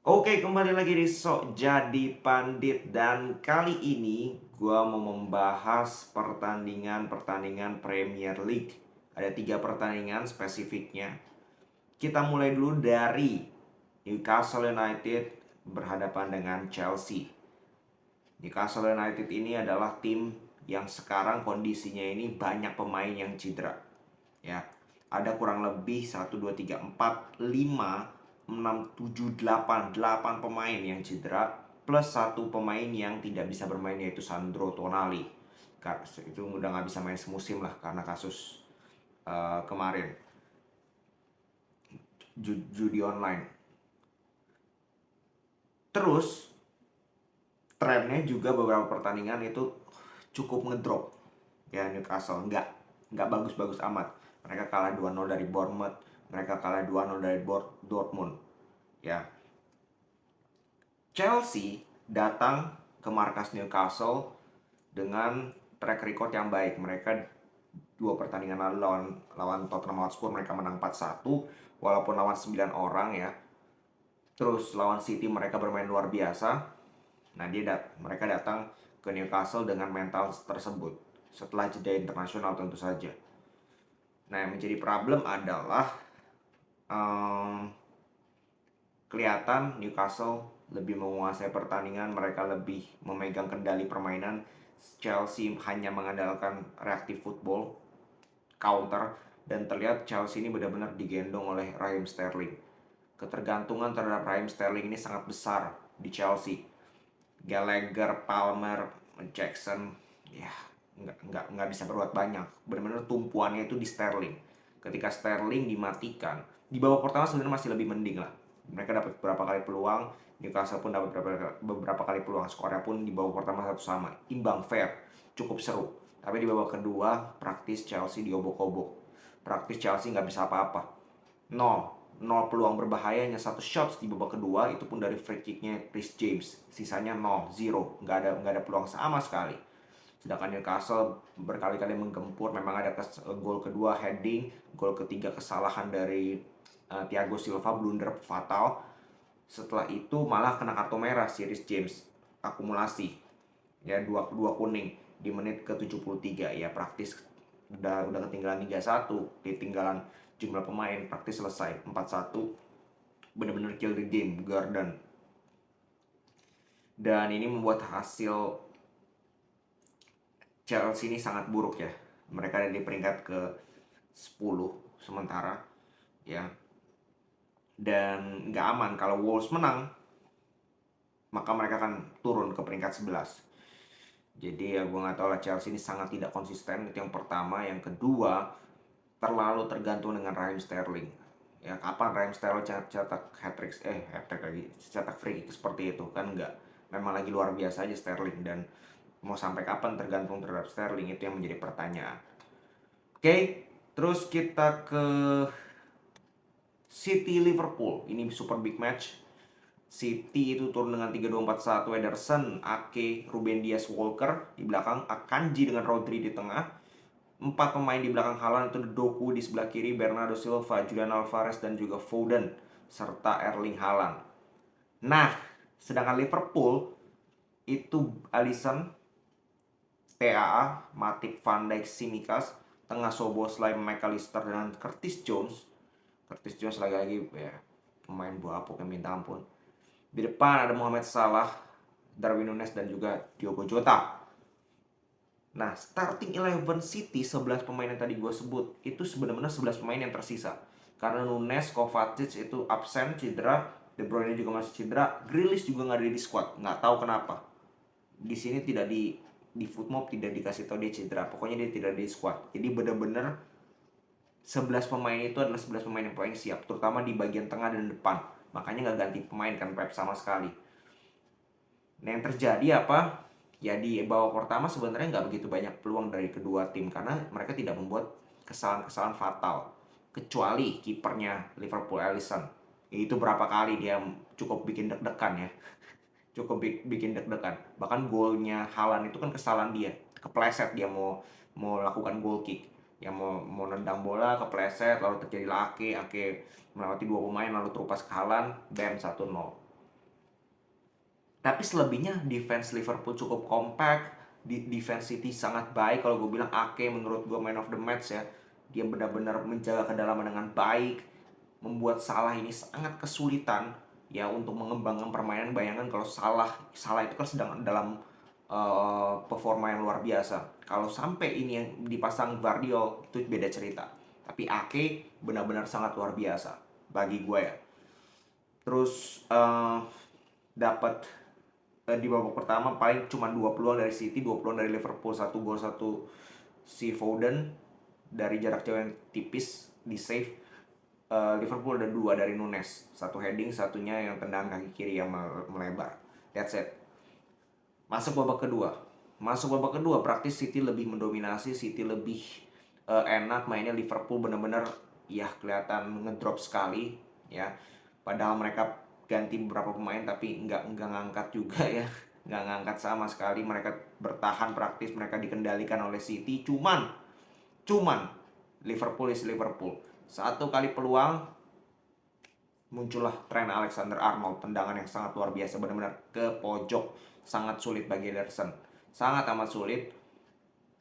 Oke, kembali lagi di Sok Jadi Pandit. Dan kali ini gua mau membahas pertandingan Premier League. Ada 3 pertandingan spesifiknya. Kita mulai dulu dari Newcastle United berhadapan dengan Chelsea. Newcastle United ini adalah tim yang sekarang kondisinya ini banyak pemain yang cedera. Ya, ada kurang lebih 1, 2, 3, 4, 5, 6, 7, 8 pemain yang cedera plus 1 pemain yang tidak bisa bermain, yaitu Sandro Tonali. Itu udah nggak bisa main semusim lah karena kasus kemarin judi online. Terus trennya juga beberapa pertandingan itu cukup ngedrop. Ya, Newcastle nggak bagus-bagus amat. Mereka kalah 2-0 dari Bournemouth, mereka kalah 2-0 dari Dortmund. Ya, Chelsea datang ke markas Newcastle dengan track record yang baik. Mereka 2 pertandingan lalu lawan Tottenham Hotspur mereka menang 4-1 walaupun lawan 9 orang ya. Terus lawan City mereka bermain luar biasa. Nah, mereka datang ke Newcastle dengan mental tersebut setelah jeda internasional tentu saja. Nah, yang menjadi problem adalah um, kelihatan Newcastle lebih menguasai pertandingan, mereka lebih memegang kendali permainan. Chelsea hanya mengandalkan reaktif football, counter, dan terlihat Chelsea ini benar-benar digendong oleh Raheem Sterling. Ketergantungan terhadap Raheem Sterling ini sangat besar di Chelsea. Gallagher, Palmer, Jackson, ya nggak bisa berbuat banyak. Benar-benar tumpuannya itu di Sterling. Ketika Sterling dimatikan, di babak pertama sebenarnya masih lebih mending lah. Mereka dapat beberapa kali peluang, Newcastle pun dapat beberapa kali peluang. Skornya pun di babak pertama satu sama, imbang, fair, cukup seru. Tapi di babak kedua, praktis Chelsea diobok-obok. Praktis Chelsea nggak bisa apa-apa. Nol. Nol peluang berbahaya, hanya 1 shot di babak kedua, itu pun dari free kicknya Chris James. Sisanya nol, zero, nggak ada peluang sama sekali. Sedangkan Newcastle berkali-kali menggempur, memang ada gol kedua heading, gol ketiga kesalahan dari Thiago Silva, blunder fatal. Setelah itu malah kena kartu merah si Chris James, akumulasi. Ya, dua kuning di menit ke 73. Ya, praktis udah ketinggalan 3-1, ketinggalan jumlah pemain, praktis selesai 4-1. Bener-bener kill the game Garden. Dan ini membuat hasil Chelsea ini sangat buruk ya. Mereka ada di peringkat ke 10 sementara ya. Dan nggak aman, kalau Wolves menang maka mereka akan turun ke peringkat 11. Jadi ya gue nggak tahu lah, Chelsea ini sangat tidak konsisten, itu yang pertama. Yang kedua, terlalu tergantung dengan Raheem Sterling. Ya, kapan Raheem Sterling cetak hat-trick, hat-trick lagi, cetak free kick seperti itu kan? Nggak. Memang lagi luar biasa aja Sterling, dan mau sampai kapan tergantung terhadap Sterling, itu yang menjadi pertanyaan. Oke, terus kita ke City Liverpool. Ini super big match. City itu turun dengan 3-2-4-1, Ederson, Ake, Ruben Dias, Walker di belakang, Akanji dengan Rodri di tengah. 4 pemain di belakang Haaland itu Doku di sebelah kiri, Bernardo Silva, Julian Alvarez, dan juga Foden, serta Erling Haaland. Nah, sedangkan Liverpool itu Alisson, TAA, Matip, Van Dijk, Tsimikas, tengah Szoboszlai, McAllister, dan Curtis Jones. Curtis Jones lagi-lagi ya, pemain buah apuk yang minta ampun. Di depan ada Mohamed Salah, Darwin Núñez, dan juga Diogo Jota. Nah, starting 11 City, 11 pemain yang tadi gue sebut, itu sebenarnya 11 pemain yang tersisa. Karena Nunes, Kovacic itu absen, cedera, De Bruyne juga masih cedera, Grealish juga nggak ada di squad, nggak tahu kenapa. Di sini tidak di Footmob tidak dikasih tahu dia cedera, pokoknya dia tidak ada di squad. Jadi benar-benar 11 pemain itu adalah 11 pemain yang paling siap, terutama di bagian tengah dan depan. Makanya nggak ganti pemain kan Pep sama sekali. Nah, yang terjadi apa? Ya, di babak pertama sebenarnya nggak begitu banyak peluang dari kedua tim karena mereka tidak membuat kesalahan-kesalahan fatal, kecuali kipernya Liverpool, Alisson. Itu berapa kali dia cukup bikin deg-degan ya, cukup bikin deg-degan. Bahkan golnya Haaland itu kan kesalahan dia, kepleset dia mau mau lakukan goal kick, yang mau nendang bola kepleset, lalu terjadi Ake melewati 2 pemain lalu terupas ke Haaland, bam, 1-0. Tapi selebihnya defense Liverpool cukup compact, defense City sangat baik. Kalau gue bilang Ake menurut gue man of the match ya. Dia benar-benar menjaga kedalaman dengan baik, membuat Salah ini sangat kesulitan ya untuk mengembangkan permainan. Bayangkan kalau Salah itu kan sedang dalam performa yang luar biasa. Kalau sampai ini yang dipasang Guardiola itu beda cerita. Tapi Ake benar-benar sangat luar biasa bagi gue ya. Terus dapat di babak pertama paling cuma 2 peluang dari City, 2 peluang dari Liverpool, 1 gol, 1 si Foden dari jarak jauh yang tipis di save. Liverpool ada 2 dari Nunes, 1 heading, satunya yang tendang kaki kiri yang melebar. That's it. Masuk babak kedua praktis City lebih mendominasi, City lebih enak mainnya. Liverpool benar-benar ya kelihatan ngedrop sekali ya. Padahal mereka ganti beberapa pemain tapi nggak ngangkat juga ya, nggak ngangkat sama sekali. Mereka bertahan praktis, mereka dikendalikan oleh City. Cuman Liverpool is Liverpool. 1 kali peluang muncullah Trent Alexander-Arnold, tendangan yang sangat luar biasa, benar-benar ke pojok, sangat sulit bagi Ederson, sangat amat sulit.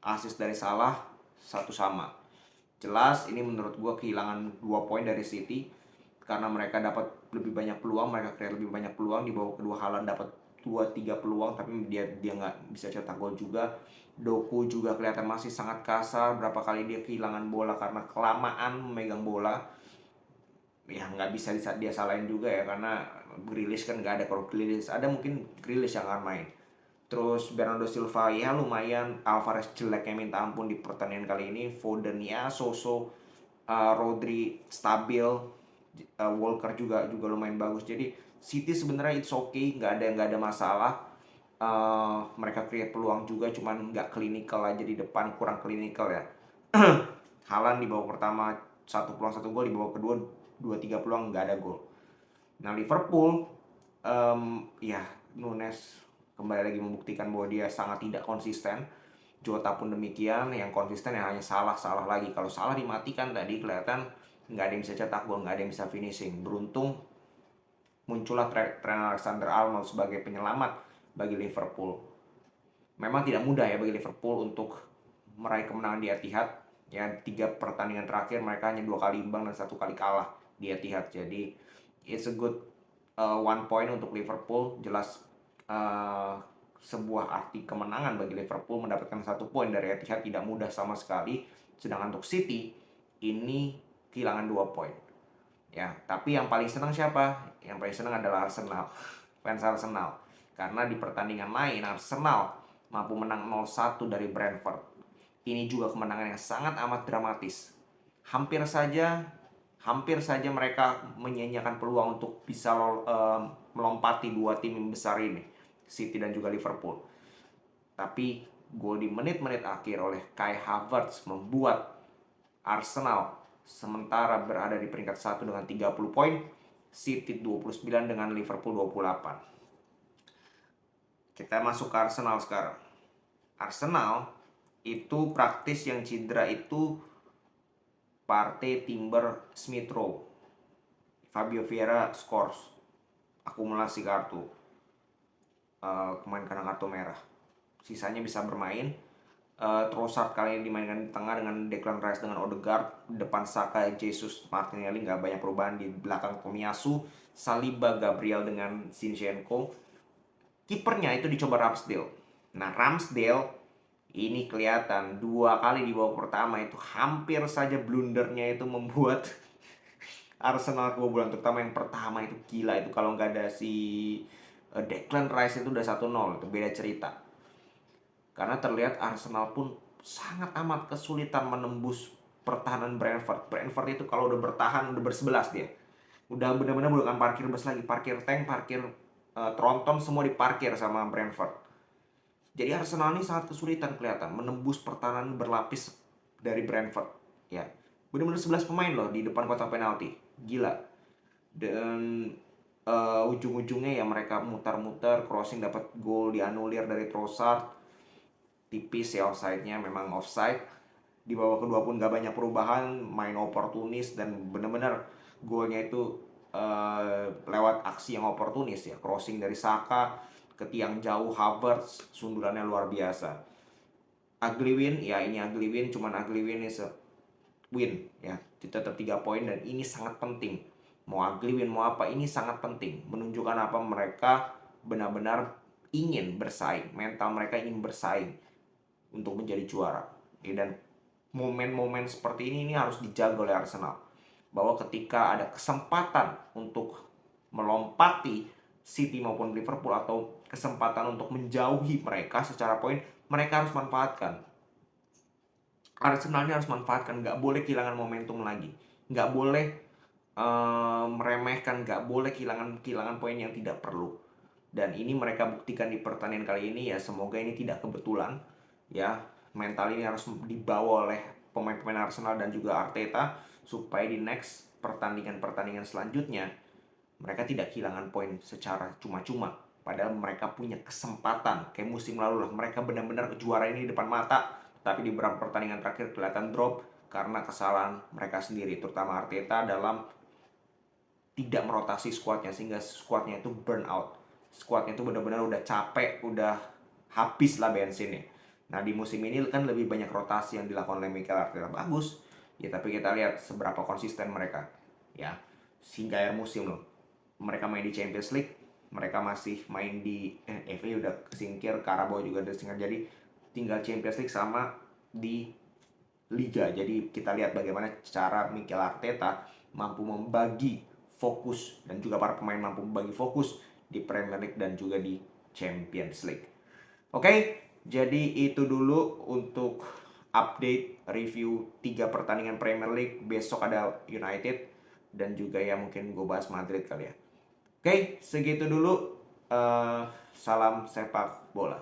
Assist dari Salah 1-1. Jelas ini menurut gue kehilangan 2 poin dari City karena mereka dapat lebih banyak peluang, mereka create lebih banyak peluang. Di babak kedua Haaland dapat 2-3 peluang tapi dia nggak bisa cetak gol juga. Doku juga kelihatan masih sangat kasar, berapa kali dia kehilangan bola karena kelamaan memegang bola. Ya nggak bisa dia salahin juga ya, karena Grealish kan nggak ada. Kalau Grealish ada mungkin Grealish yang akan main. Terus Bernardo Silva ya lumayan, Alvarez jeleknya minta ampun di pertandingan kali ini. Foden ya Rodri stabil, Walker juga lumayan bagus. Jadi City sebenarnya it's okay, nggak ada masalah. Mereka create peluang juga, cuman nggak klinikal aja di depan, kurang klinikal ya. Haaland di babak pertama 1 peluang 1 gol, di babak kedua 2-3 peluang nggak ada gol. Nah Liverpool ya Nunes kembali lagi membuktikan bahwa dia sangat tidak konsisten. Jota pun demikian, yang konsisten yang hanya Salah lagi. Kalau Salah dimatikan tadi kelihatan nggak ada yang bisa cetak gol, nggak ada yang bisa finishing. Beruntung muncullah Trent Alexander-Arnold sebagai penyelamat bagi Liverpool. Memang tidak mudah ya bagi Liverpool untuk meraih kemenangan di Etihad. Ya 3 pertandingan terakhir mereka hanya 2 kali imbang dan 1 kali kalah di Etihad. Jadi it's a good 1 point untuk Liverpool. Jelas sebuah arti kemenangan bagi Liverpool. Mendapatkan 1 poin dari Etihad tidak mudah sama sekali. Sedangkan untuk City ini kehilangan 2 poin. Ya, tapi yang paling senang siapa? Yang paling senang adalah Arsenal. Fans Arsenal. Karena di pertandingan lain Arsenal mampu menang 0-1 dari Brentford. Ini juga kemenangan yang sangat amat dramatis. Hampir saja mereka menyia-nyiakan peluang untuk bisa melompati 2 tim besar ini, City dan juga Liverpool. Tapi gol di menit-menit akhir oleh Kai Havertz membuat Arsenal sementara berada di peringkat 1 dengan 30 poin, City 29 dengan Liverpool 28. Kita masuk ke Arsenal sekarang. Arsenal itu praktis yang cedera itu Partey, Timber, Smith Rowe. Fabio Vieira scores, akumulasi kartu, kemarin karena kartu merah. Sisanya bisa bermain. Trossard kali ini dimainkan di tengah dengan Declan Rice dengan Odegaard. Depan Saka, Jesus, Martinelli, nggak banyak perubahan. Di belakang Tomiyasu, Saliba, Gabriel dengan Zinchenko. Kipernya itu dicoba Ramsdale. Nah Ramsdale ini kelihatan 2 kali di babak pertama itu hampir saja blundernya itu membuat Arsenal kebobolan. Terutama yang pertama itu gila, itu kalau nggak ada si Declan Rice itu udah 1-0, itu beda cerita. Karena terlihat Arsenal pun sangat amat kesulitan menembus pertahanan Brentford. Brentford itu kalau udah bertahan udah bersebelas dia. Udah benar-benar bukan parkir bus lagi, parkir tank, parkir tronton semua diparkir sama Brentford. Jadi Arsenal ini sangat kesulitan kelihatan menembus pertahanan berlapis dari Brentford. Ya, benar-benar 11 pemain loh di depan kotak penalti, gila. Dan ujung-ujungnya ya mereka mutar-mutar, crossing dapat gol dianulir dari Trossard. Tipis ya offside-nya, memang offside. Di babak kedua pun gak banyak perubahan, main oportunis dan benar-benar golnya itu lewat aksi yang oportunis ya, crossing dari Saka, ke tiang jauh. Havertz sundulannya luar biasa. Ugly win, ya ini ugly win, cuman ugly win is a win ya. Tetap 3 poin dan ini sangat penting. Mau ugly win mau apa, ini sangat penting. Menunjukkan apa mereka benar-benar ingin bersaing, mental mereka ingin bersaing untuk menjadi juara. Dan momen-momen seperti ini harus dijaga oleh Arsenal. Bahwa ketika ada kesempatan untuk melompati City maupun Liverpool atau kesempatan untuk menjauhi mereka secara poin, mereka harus manfaatkan. Arsenalnya harus manfaatkan, nggak boleh kehilangan momentum lagi, nggak boleh meremehkan, nggak boleh kehilangan poin yang tidak perlu. Dan ini mereka buktikan di pertandingan kali ini ya. Semoga ini tidak kebetulan ya. Mental ini harus dibawa oleh pemain-pemain Arsenal dan juga Arteta supaya di next pertandingan-pertandingan selanjutnya mereka tidak kehilangan poin secara cuma-cuma. Padahal mereka punya kesempatan kayak musim lalu lah, mereka benar-benar juara ini di depan mata, tapi di beberapa pertandingan terakhir kelihatan drop karena kesalahan mereka sendiri, terutama Arteta dalam tidak merotasi skuadnya sehingga skuadnya itu burn out. Skuadnya itu benar-benar udah capek, udah habis lah bensinnya. Nah di musim ini kan lebih banyak rotasi yang dilakukan oleh Mikel Arteta, bagus ya, tapi kita lihat seberapa konsisten mereka ya. Hingga akhir musim loh, mereka main di Champions League, mereka masih main di FA udah kesingkir, Carabao juga udah kesingkir, jadi tinggal Champions League sama di Liga. Jadi kita lihat bagaimana cara Mikel Arteta mampu membagi fokus dan juga para pemain mampu membagi fokus di Premier League dan juga di Champions League. Oke, jadi itu dulu untuk update review 3 pertandingan Premier League. Besok ada United dan juga ya mungkin gue bahas Madrid kali ya. Oke, segitu dulu. Salam sepak bola.